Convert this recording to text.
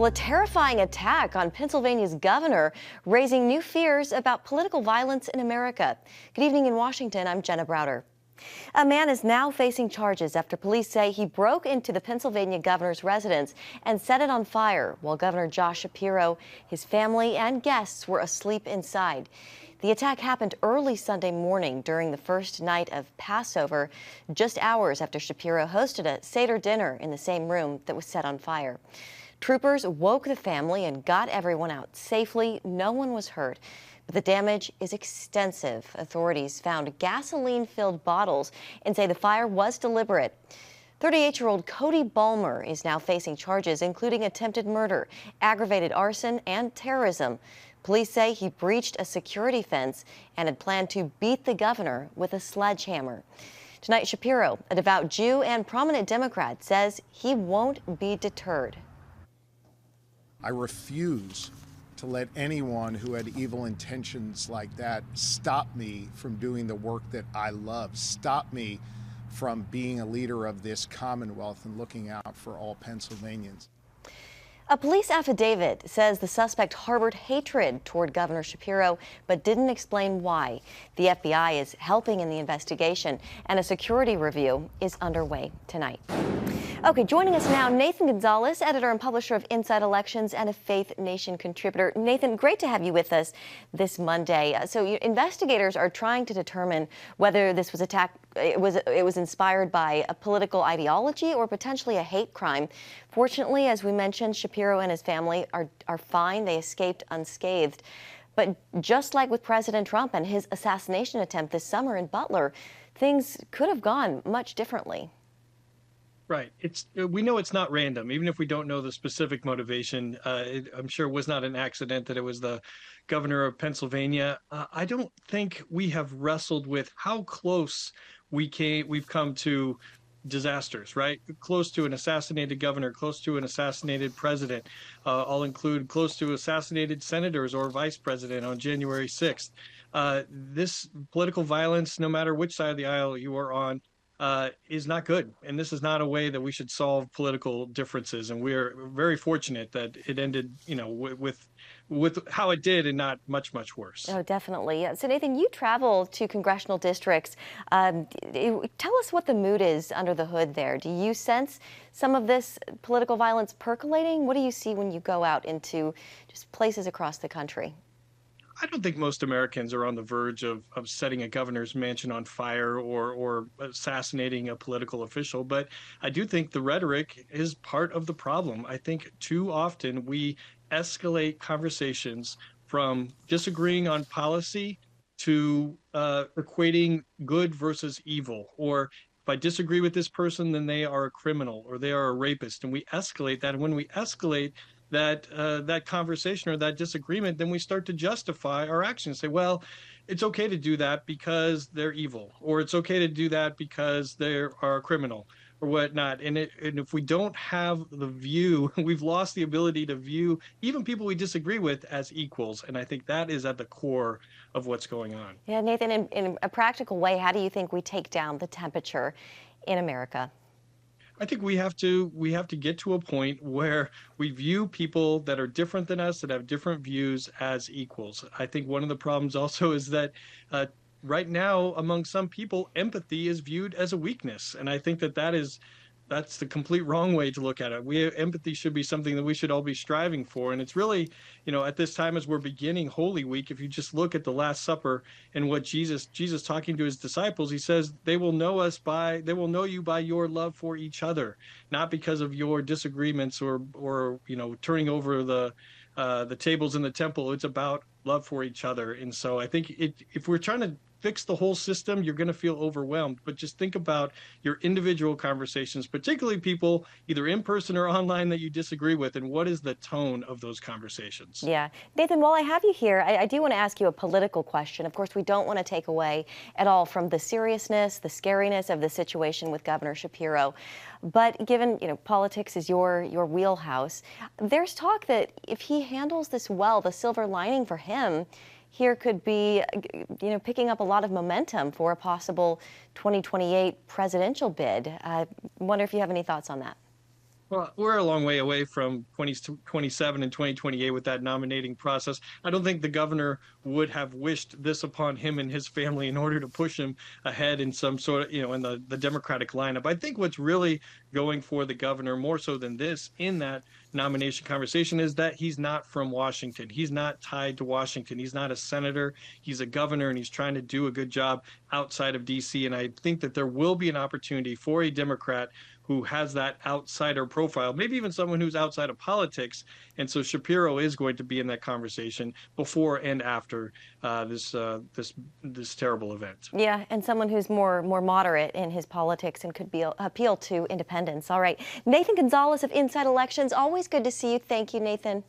Well, a terrifying attack on Pennsylvania's governor, raising new fears about political violence in America. Good evening in Washington, I'm Jenna Browder. A man is now facing charges after police say he broke into the Pennsylvania governor's residence and set it on fire while Governor Josh Shapiro, his family, and guests were asleep inside. The attack happened early Sunday morning during the first night of Passover, just hours after Shapiro hosted a Seder dinner in the same room that was set on fire. Troopers woke the family and got everyone out safely. No one was hurt, but the damage is extensive. Authorities found gasoline-filled bottles and say the fire was deliberate. 38-year-old Cody Balmer is now facing charges including attempted murder, aggravated arson, and terrorism. Police say he breached a security fence and had planned to beat the governor with a sledgehammer. Tonight, Shapiro, a devout Jew and prominent Democrat, says he won't be deterred. I refuse to let anyone who had evil intentions like that stop me from doing the work that I love, stop me from being a leader of this Commonwealth and looking out for all Pennsylvanians. A police affidavit says the suspect harbored hatred toward Governor Shapiro, but didn't explain why. The FBI is helping in the investigation, and a security review is underway tonight. Okay, joining us now, Nathan Gonzales, editor and publisher of Inside Elections and a Faith Nation contributor. Nathan, great to have you with us this Monday. Investigators are trying to determine whether this was it was inspired by a political ideology or potentially a hate crime. Fortunately, as we mentioned, Shapiro and his family are fine. They escaped unscathed. But just like with President Trump and his assassination attempt this summer in Butler, things could have gone much differently. Right. We know it's not random, even if we don't know the specific motivation. I'm sure it was not an accident that it was the governor of Pennsylvania. I don't think we have wrestled with how close we've come to disasters, right? Close to an assassinated governor, close to an assassinated president. I'll include close to assassinated senators or vice president on January 6th. This political violence, no matter which side of the aisle you are on, is not good. And this is not a way that we should solve political differences. And we're very fortunate that it ended, with how it did and not much, much worse. Oh, definitely. So, Nathan, you travel to congressional districts. Tell us what the mood is under the hood there. Do you sense some of this political violence percolating? What do you see when you go out into just places across the country? I don't think most Americans are on the verge of setting a governor's mansion on fire or assassinating a political official, but I do think the rhetoric is part of the problem. I think too often we escalate conversations from disagreeing on policy to equating good versus evil, or if I disagree with this person, then they are a criminal or they are a rapist, and we escalate that. And when we escalate that conversation or that disagreement, then we start to justify our actions. Say, well, it's okay to do that because they're evil, or it's okay to do that because they are a criminal or whatnot. And if we don't have the view, we've lost the ability to view even people we disagree with as equals. And I think that is at the core of what's going on. Yeah, Nathan, in a practical way, how do you think we take down the temperature in America? I think we have to get to a point where we view people that are different than us, that have different views, as equals. I think one of the problems also is that right now, among some people, empathy is viewed as a weakness, and I think that's the complete wrong way to look at it. Empathy should be something that we should all be striving for. And it's really, at this time as we're beginning Holy Week, if you just look at the Last Supper and what Jesus talking to his disciples, he says, they will know you by your love for each other, not because of your disagreements or turning over the tables in the temple. It's about love for each other. And so I think if we're trying to fix the whole system, you're going to feel overwhelmed. But just think about your individual conversations, particularly people either in person or online that you disagree with, and what is the tone of those conversations? Yeah. Nathan, while I have you here, I do want to ask you a political question. Of course, we don't want to take away at all from the seriousness, the scariness of the situation with Governor Shapiro. But given, politics is your wheelhouse, there's talk that if he handles this well, the silver lining for him here could be, picking up a lot of momentum for a possible 2028 presidential bid. I wonder if you have any thoughts on that. Well, we're a long way away from 2027 and 2028 with that nominating process. I don't think the governor would have wished this upon him and his family in order to push him ahead in some sort of, in the Democratic lineup. I think what's really going for the governor more so than this in that nomination conversation is that he's not from Washington. He's not tied to Washington. He's not a senator. He's a governor, and he's trying to do a good job outside of D.C. And I think that there will be an opportunity for a Democrat who has that outsider profile, maybe even someone who's outside of politics. And so Shapiro is going to be in that conversation before and after this terrible event. Yeah, and someone who's more moderate in his politics and could appeal to independents. All right, Nathan Gonzales of Inside Elections, always good to see you. Thank you, Nathan.